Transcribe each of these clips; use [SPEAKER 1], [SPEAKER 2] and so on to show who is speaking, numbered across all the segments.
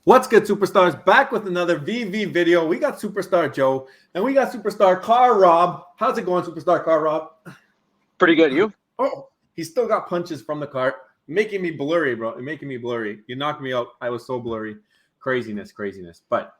[SPEAKER 1] What's good, superstars? Back with another VeVe video. We got Superstar Joe and we got Superstar Car Rob. How's it going, Superstar Car Rob?
[SPEAKER 2] Pretty good. You?
[SPEAKER 1] Oh, he's still got punches from the cart, making me blurry, bro. Making me blurry. You knocked me out. I was so blurry. Craziness. But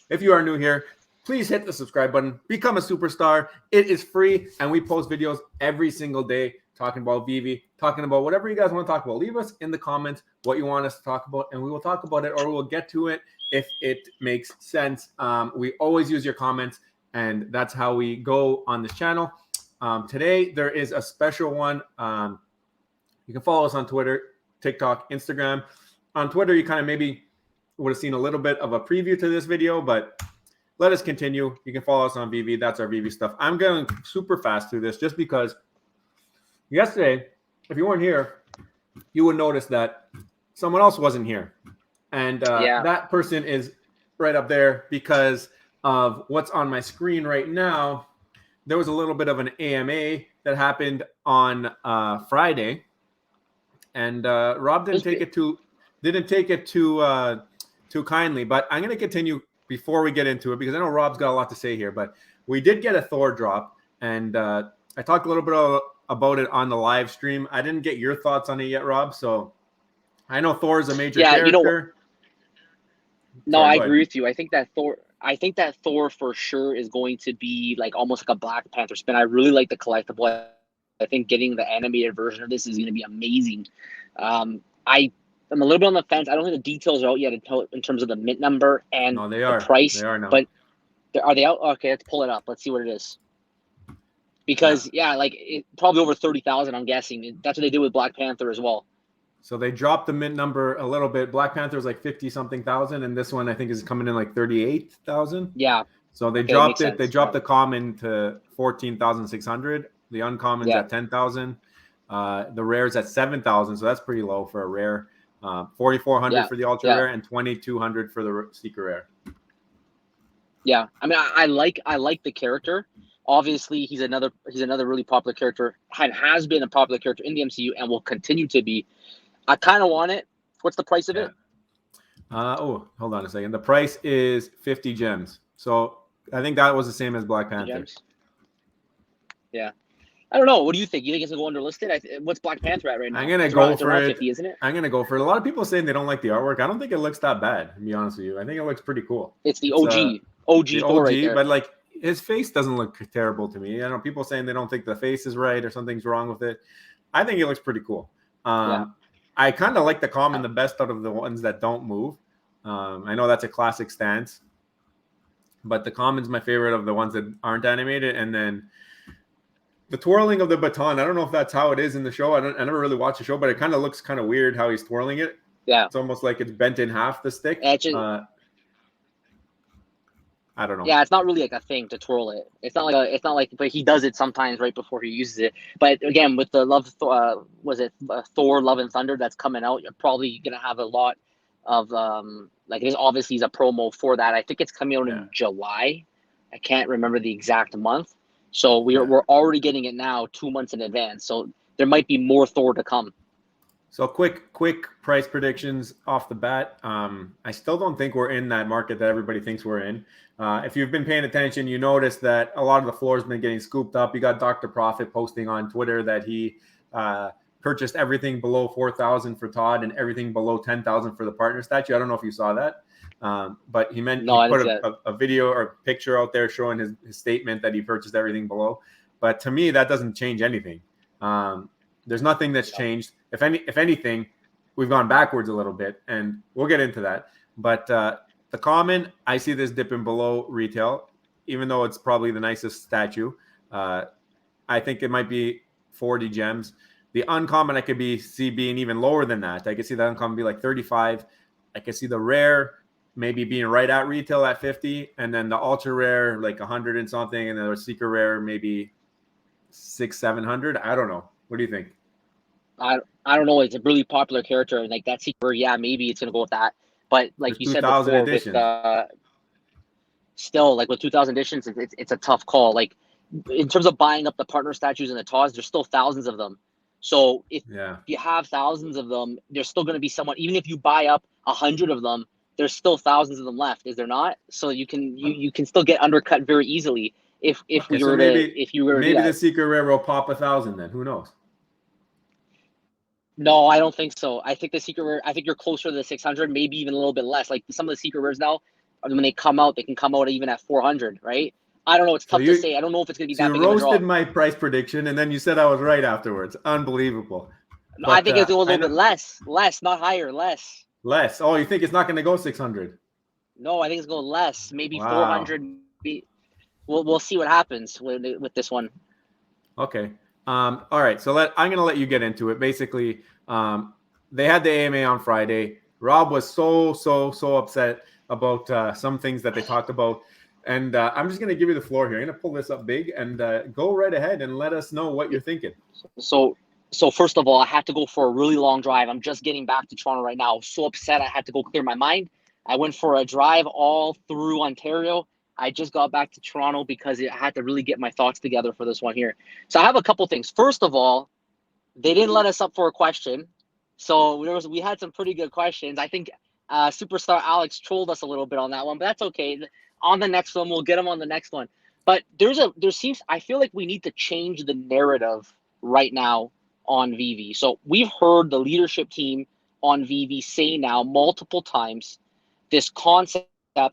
[SPEAKER 1] if you are new here, please hit the subscribe button. Become a superstar. It is free, and we post videos every single day talking about VeVe, talking about whatever you guys want to talk about. Leave us in the comments what you want us to talk about, and we will talk about it, or we'll get to it if it makes sense. We always use your comments, and that's how we go on this channel. Today, there is a special one. You can follow us on Twitter, TikTok, Instagram. On Twitter, you kind of maybe would have seen a little bit of a preview to this video, but let us continue. You can follow us on VeVe. That's our VeVe stuff. I'm going super fast through this just because yesterday, if you weren't here, you would notice that someone else wasn't here. And that person is right up there because of what's on my screen right now. There was a little bit of an AMA that happened on Friday. And Rob didn't take it too kindly. But I'm going to continue before we get into it because I know Rob's got a lot to say here. But we did get a Thor drop. And I talked a little bit about it on the live stream. I didn't get your thoughts on it yet, Rob. So I know Thor is a major character.
[SPEAKER 2] I agree with you. I think that Thor for sure is going to be like almost like a Black Panther spin. I really like the collectible. I think getting the animated version of this is going to be amazing. I'm a little bit on the fence. I don't think the details are out yet in terms of the mint number and the price.
[SPEAKER 1] They are now.
[SPEAKER 2] But are they out? Okay, let's pull it up. Let's see what it is. Because probably over 30,000. I'm guessing that's what they did with Black Panther as well.
[SPEAKER 1] So they dropped the mint number a little bit. Black Panther was like 50-something thousand, and this one I think is coming in like 38,000.
[SPEAKER 2] Yeah.
[SPEAKER 1] So they dropped it. They dropped the common to 14,600. The uncommon's at 10,000. The rare's at 7,000. So that's pretty low for a rare. 4,400 for the ultra rare and 2,200 for the secret rare.
[SPEAKER 2] Yeah, I mean, I like the character. Obviously, he's another really popular character and has been a popular character in the MCU and will continue to be. I kind of want it. What's the price of it?
[SPEAKER 1] Hold on a second. The price is 50 gems. So I think that was the same as Black Panther.
[SPEAKER 2] Gems. Yeah. I don't know. What do you think? You think it's going to go underlisted? What's Black Panther at right now?
[SPEAKER 1] I'm going to go for it.
[SPEAKER 2] 50, isn't it?
[SPEAKER 1] I'm going to go for it. A lot of people saying they don't like the artwork. I don't think it looks that bad, to be honest with you. I think it looks pretty cool.
[SPEAKER 2] It's the OG Thor right there.
[SPEAKER 1] But like his face doesn't look terrible to me. I know people saying they don't think the face is right or something's wrong with it. I think it looks pretty cool. I kind of like the common the best out of the ones that don't move. I know that's a classic stance, but the common's my favorite of the ones that aren't animated. And then the twirling of the baton, I don't know if that's how it is in the show. I never really watched the show, but it kind of looks kind of weird how he's twirling it.
[SPEAKER 2] Yeah.
[SPEAKER 1] It's almost like it's bent in half, the stick. I don't know.
[SPEAKER 2] Yeah, it's not really like a thing to twirl it. It's not like, but he does it sometimes right before he uses it. But again, with the Thor Love and Thunder that's coming out, you're probably gonna have a lot of there's obviously a promo for that. I think it's coming out in July. I can't remember the exact month. So we're already getting it now 2 months in advance. So there might be more Thor to come.
[SPEAKER 1] So quick price predictions off the bat. I still don't think we're in that market that everybody thinks we're in. If you've been paying attention, you notice that a lot of the floor has been getting scooped up. You got Dr. Profit posting on Twitter that he purchased everything below 4,000 for Todd and everything below 10,000 for the partner statue. I don't know if you saw that. But he put a video or picture out there showing his statement that he purchased everything below. But to me, that doesn't change anything. There's nothing that's changed. If anything, we've gone backwards a little bit, and we'll get into that. But the common, I see this dipping below retail, even though it's probably the nicest statue. I think it might be 40 gems. The uncommon, I could see being even lower than that. I could see the uncommon be like 35. I could see the rare maybe being right at retail at 50, and then the ultra rare like 100 and something, and then the secret rare maybe 600-700. I don't know. What do you think?
[SPEAKER 2] I don't know. It's a really popular character, and like that secret, maybe it's gonna go with that. But like you said before, with still like with 2,000 editions, it's a tough call. Like in terms of buying up the partner statues and the TOS, there's still thousands of them. So if you have thousands of them, there's still going to be someone, even if you buy up 100 of them, there's still thousands of them left, is there not? So you can still get undercut very easily if
[SPEAKER 1] Okay,
[SPEAKER 2] we
[SPEAKER 1] so
[SPEAKER 2] were to if you were to do
[SPEAKER 1] maybe the
[SPEAKER 2] that.
[SPEAKER 1] secret rare will pop 1,000 then. Who knows?
[SPEAKER 2] No, I don't think so. I think the secret rare. I think you're closer to the 600, maybe even a little bit less. Like some of the secret rares now, when they come out, they can come out even at 400, right? I don't know. It's
[SPEAKER 1] So
[SPEAKER 2] tough to say. I don't know if it's going to be that
[SPEAKER 1] you
[SPEAKER 2] big of a
[SPEAKER 1] roasted
[SPEAKER 2] drop.
[SPEAKER 1] my price prediction, and then you said I was right afterwards. Unbelievable.
[SPEAKER 2] No, I
[SPEAKER 1] But
[SPEAKER 2] think it's a
[SPEAKER 1] I
[SPEAKER 2] little
[SPEAKER 1] know
[SPEAKER 2] bit less, not higher, less.
[SPEAKER 1] less. Oh, you think it's not going to go 600?
[SPEAKER 2] No, I think it's going less, maybe
[SPEAKER 1] Wow.
[SPEAKER 2] 400. We'll see what happens with this one.
[SPEAKER 1] Okay. All right. So I'm going to let you get into it. Basically, they had the AMA on Friday. Rob was so upset about some things that they talked about. And I'm just going to give you the floor here. I'm going to pull this up big and go right ahead and let us know what you're thinking.
[SPEAKER 2] So first of all, I had to go for a really long drive. I'm just getting back to Toronto right now. So upset, I had to go clear my mind. I went for a drive all through Ontario. I just got back to Toronto because I had to really get my thoughts together for this one here. So I have a couple things. First of all, they didn't let us up for a question. So we had some pretty good questions. I think Superstar Alex trolled us a little bit on that one, but that's okay. On the next one, we'll get him on the next one. But I feel like we need to change the narrative right now on VeVe. So we've heard the leadership team on VeVe say now multiple times this concept.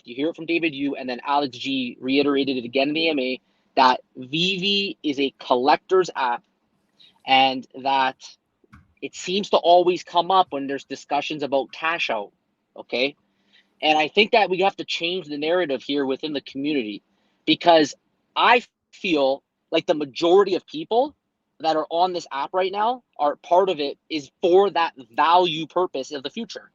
[SPEAKER 2] You hear it from David Yu, and then Alex G reiterated it again in the AMA, that VeVe is a collector's app, and that it seems to always come up when there's discussions about cash out. Okay. And I think that we have to change the narrative here within the community, because I feel like the majority of people that are on this app right now are part of it is for that value purpose of the future,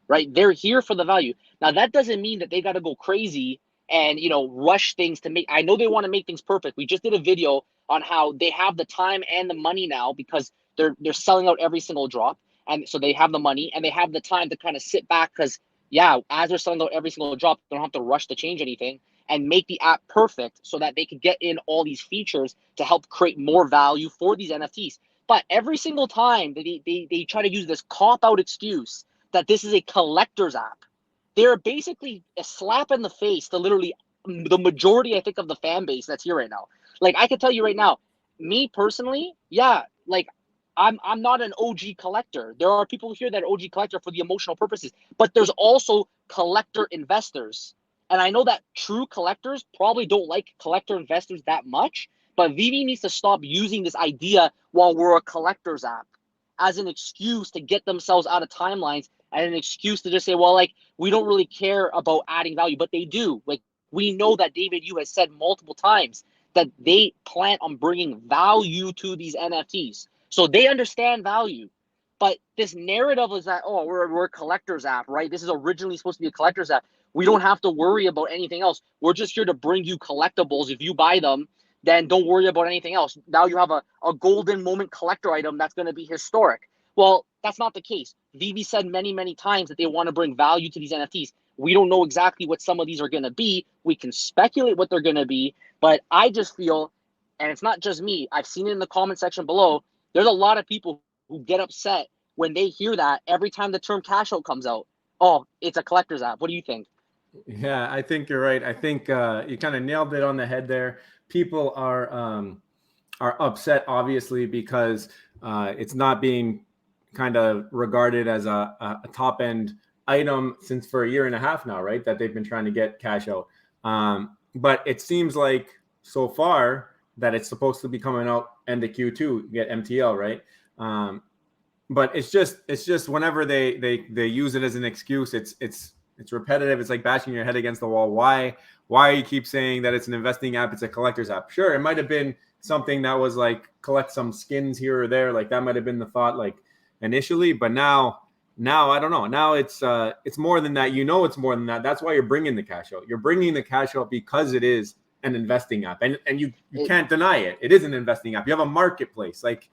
[SPEAKER 2] right? They're here for the value. Now, that doesn't mean that they got to go crazy and, rush things to make. I know they want to make things perfect. We just did a video on how they have the time and the money now because they're selling out every single drop. And so they have the money and they have the time to kind of sit back because, yeah, as they're selling out every single drop, they don't have to rush to change anything and make the app perfect so that they can get in all these features to help create more value for these NFTs. But every single time they try to use this cop-out excuse that this is a collector's app, they're basically a slap in the face to literally the majority, I think, of the fan base that's here right now. Like, I can tell you right now, me personally, yeah, like, I'm not an OG collector. There are people here that are OG collector for the emotional purposes, but there's also collector investors. And I know that true collectors probably don't like collector investors that much, but VeVe needs to stop using this idea while we're a collector's app as an excuse to get themselves out of timelines and an excuse to just say, well, like, we don't really care about adding value, but they do. Like, we know that David Yu has said multiple times that they plan on bringing value to these NFTs. So they understand value. But this narrative is that, oh, we're a collector's app, right? This is originally supposed to be a collector's app. We don't have to worry about anything else. We're just here to bring you collectibles. If you buy them, then don't worry about anything else. Now you have a golden moment collector item that's going to be historic. Well, that's not the case. VeVe said many, many times that they want to bring value to these NFTs. We don't know exactly what some of these are going to be. We can speculate what they're going to be, but I just feel, and it's not just me, I've seen it in the comment section below, there's a lot of people who get upset when they hear that every time the term cash out comes out. Oh, it's a collector's app. What do you think?
[SPEAKER 1] Yeah, I think you're right. I think you kind of nailed it on the head there. People are upset, obviously, because it's not being kind of regarded as a top end item since for a year and a half now, right? That they've been trying to get cash out. But it seems like so far that it's supposed to be coming out end of Q2, get MTL, right? But it's just whenever they use it as an excuse, it's repetitive. It's like bashing your head against the wall. Why you keep saying that it's an investing app? It's a collector's app. Sure, it might have been something that was like collect some skins here or there. Like that might have been the thought like initially, but now I don't know. Now it's more than that. It's more than that. That's why you're bringing the cash out. You're bringing the cash out because it is an investing app, and you can't deny it. It is an investing app. You have a marketplace. Like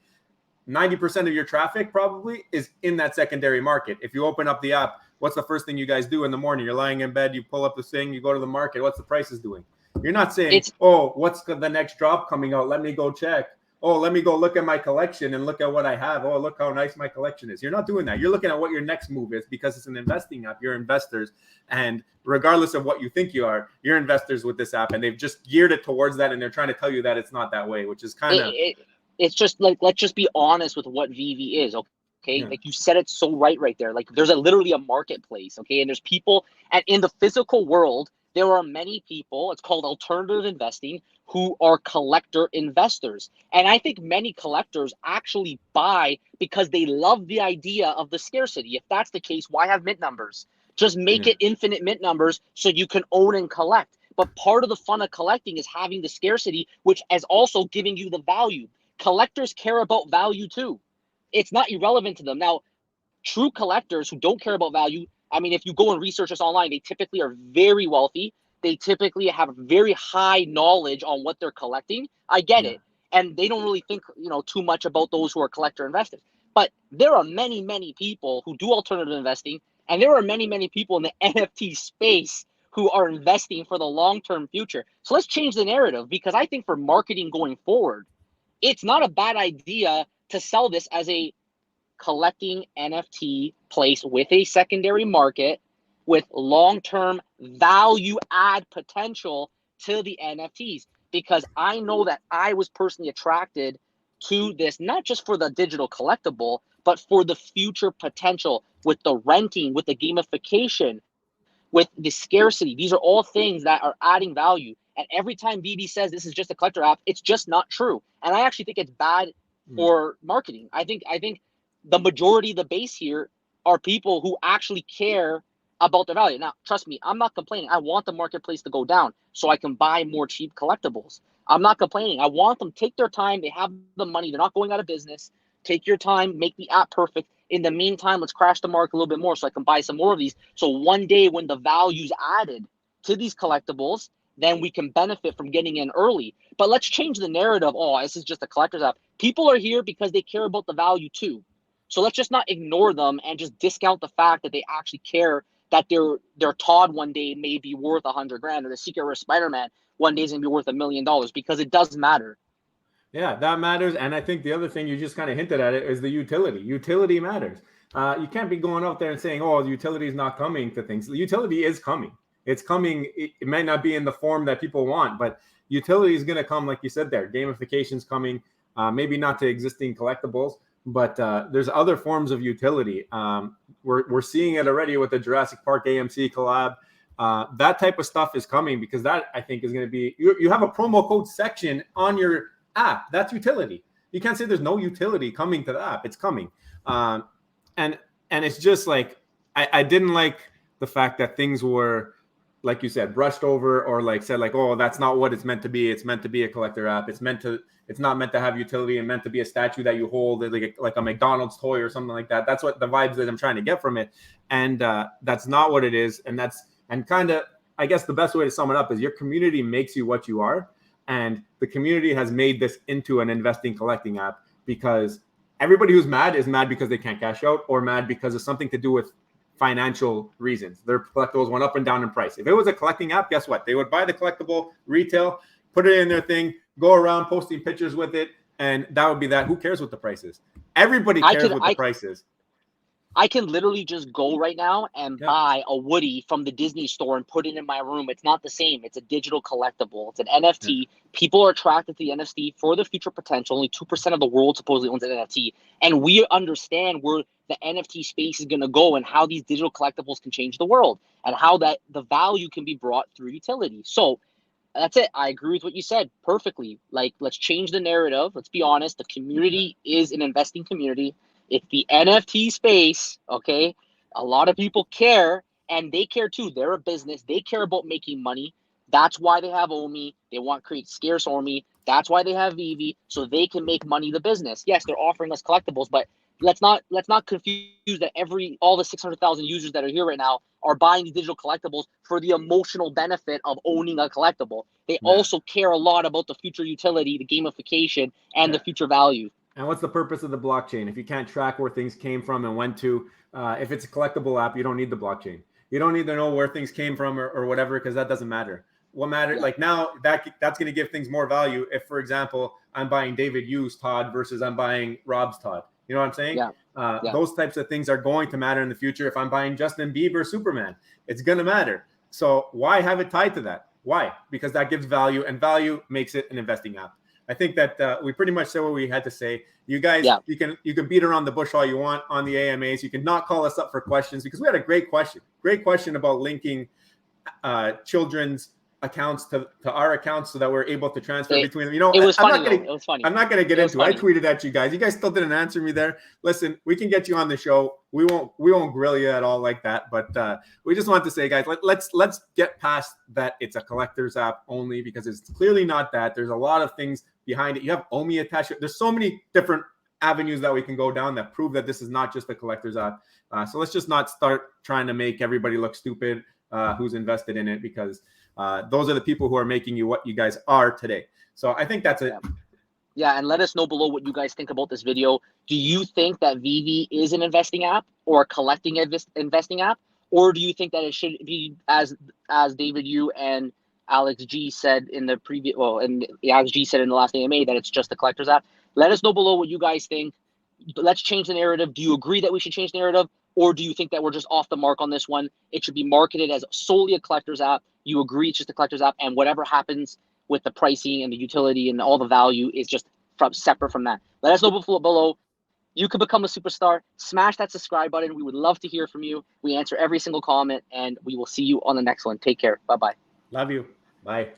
[SPEAKER 1] 90% of your traffic probably is in that secondary market. If you open up the app, what's the first thing you guys do in the morning? You're lying in bed, you pull up the thing, you go to the market. What's the prices doing? You're not saying, oh, what's the next drop coming out? Let me go check. oh, let me go look at my collection and look at what I have. Oh, look how nice my collection is. You're not doing that. You're looking at what your next move is, because it's an investing app. You're investors. And regardless of what you think you are, you're investors with this app. And they've just geared it towards that. And they're trying to tell you that it's not that way, which is kind of.
[SPEAKER 2] It's just like, let's just be honest with what VeVe is. Okay.
[SPEAKER 1] Yeah.
[SPEAKER 2] Like you said it so right there. Like there's literally a marketplace. Okay. And there's people, and in the physical world, there are many people, it's called alternative investing, who are collector investors. And I think many collectors actually buy because they love the idea of the scarcity. If that's the case, why have mint numbers? Just make it infinite mint numbers so you can own and collect. But part of the fun of collecting is having the scarcity, which is also giving you the value. Collectors care about value too. It's not irrelevant to them. Now, true collectors who don't care about value, I mean, if you go and research this online, they typically are very wealthy. They typically have very high knowledge on what they're collecting. I get it. And they don't really think, too much about those who are collector investors. But there are many, many people who do alternative investing, and there are many, many people in the NFT space who are investing for the long-term future. So let's change the narrative, because I think for marketing going forward, it's not a bad idea to sell this as a collecting NFT place with a secondary market with long-term value add potential to the NFTs. Because I know that I was personally attracted to this, not just for the digital collectible, but for the future potential with the renting, with the gamification, with the scarcity. These are all things that are adding value. And every time VeVe says this is just a collector app, it's just not true. And I actually think it's bad for marketing. I think the majority of the base here are people who actually care about their value. Now, trust me, I'm not complaining. I want the marketplace to go down so I can buy more cheap collectibles. I'm not complaining. I want them to take their time. They have the money. They're not going out of business. Take your time, make the app perfect. In the meantime, let's crash the market a little bit more so I can buy some more of these. So one day when the value's added to these collectibles, then we can benefit from getting in early. But let's change the narrative. Oh, this is just a collector's app. People are here because they care about the value too. So let's just not ignore them and just discount the fact that they actually care that their Todd one day may be worth $100,000, or the Secret Rare Spider-Man one day is gonna be worth $1 million, because it does matter.
[SPEAKER 1] Yeah, that matters. And I think the other thing, you just kind of hinted at it, is the utility. Utility matters. You can't be going out there and saying, oh, the utility is not coming to things. The utility is coming. It's coming. It might not be in the form that people want, but utility is going to come, like you said there. Gamification's coming, maybe not to existing collectibles, but there's other forms of utility. We're seeing it already with the Jurassic Park AMC collab. That type of stuff is coming, because that, I think, is going to be, you have a promo code section on your app. That's utility. You can't say there's no utility coming to the app. It's coming. And it's just like, I didn't like the fact that things were, like you said, brushed over, or like said like, oh, that's not what it's meant to be. It's meant to be a collector app. It's not meant to have utility, and meant to be a statue that you hold, like a McDonald's toy or something like that. That's what the vibes that I'm trying to get from it. And that's not what it is. And kind of, I guess the best way to sum it up is your community makes you what you are. And the community has made this into an investing collecting app, because everybody who's mad is mad because they can't cash out, or mad because of something to do with financial reasons. Their collectibles went up and down in price. If it was a collecting app, guess what? They would buy the collectible retail, put it in their thing, go around posting pictures with it, and that would be that. Who cares what the price is? Everybody cares what the price is.
[SPEAKER 2] I can literally just go right now and buy a Woody from the Disney store and put it in my room. It's not the same. It's a digital collectible. It's an NFT. Yeah. People are attracted to the NFT for the future potential. Only 2% of the world supposedly owns an NFT. And we understand where the NFT space is going to go, and how these digital collectibles can change the world, and how that the value can be brought through utility. So that's it. I agree with what you said perfectly. Like, let's change the narrative. Let's be honest. The community is an investing community. It's the NFT space, okay? A lot of people care, and they care too. They're a business. They care about making money. That's why they have OMI. They want to create scarce OMI. That's why they have VeVe, so they can make money the business. Yes, they're offering us collectibles, but let's not confuse that all the 600,000 users that are here right now are buying these digital collectibles for the emotional benefit of owning a collectible. They also care a lot about the future utility, the gamification, and the future value.
[SPEAKER 1] And what's the purpose of the blockchain? If you can't track where things came from and went to, if it's a collectible app, you don't need the blockchain. You don't need to know where things came from or whatever, because that doesn't matter. what matters, like now that's going to give things more value. If, for example, I'm buying David Yu's Todd versus I'm buying Rob's Todd, you know what I'm saying? Those types of things are going to matter in the future. If I'm buying Justin Bieber Superman, it's going to matter. So why have it tied to that? Why? Because that gives value, and value makes it an investing app. I think that we pretty much said what we had to say. You guys, you can beat around the bush all you want on the AMAs. You can not call us up for questions, because we had a great question about linking children's accounts to our accounts so that we're able to transfer between them. You know,
[SPEAKER 2] it was funny. It was funny.
[SPEAKER 1] I'm not going to get into it. I tweeted at you guys. You guys still didn't answer me there. Listen, we can get you on the show. We won't grill you at all like that. But we just want to say, guys, let's get past that. It's a collector's app only, because it's clearly not that. There's a lot of things behind it. You have OMI attached. There's so many different avenues that we can go down that prove that this is not just a collector's app. So let's just not start trying to make everybody look stupid who's invested in it, because those are the people who are making you what you guys are today. So I think that's it.
[SPEAKER 2] Yeah, and let us know below what you guys think about this video. Do you think that VeVe is an investing app or a collecting investing app? Or do you think that it should be, as David Yu and Alex G said in the previous, and Alex G said in the last AMA, that it's just a collector's app? Let us know below what you guys think. Let's change the narrative. Do you agree that we should change the narrative? Or do you think that we're just off the mark on this one? It should be marketed as solely a collector's app. You agree it's just a collector's app, and whatever happens with the pricing and the utility and all the value is just separate from that. Let us know below. You could become a superstar. Smash that subscribe button. We would love to hear from you. We answer every single comment, and we will see you on the next one. Take care. Bye-bye.
[SPEAKER 1] Love you. Bye.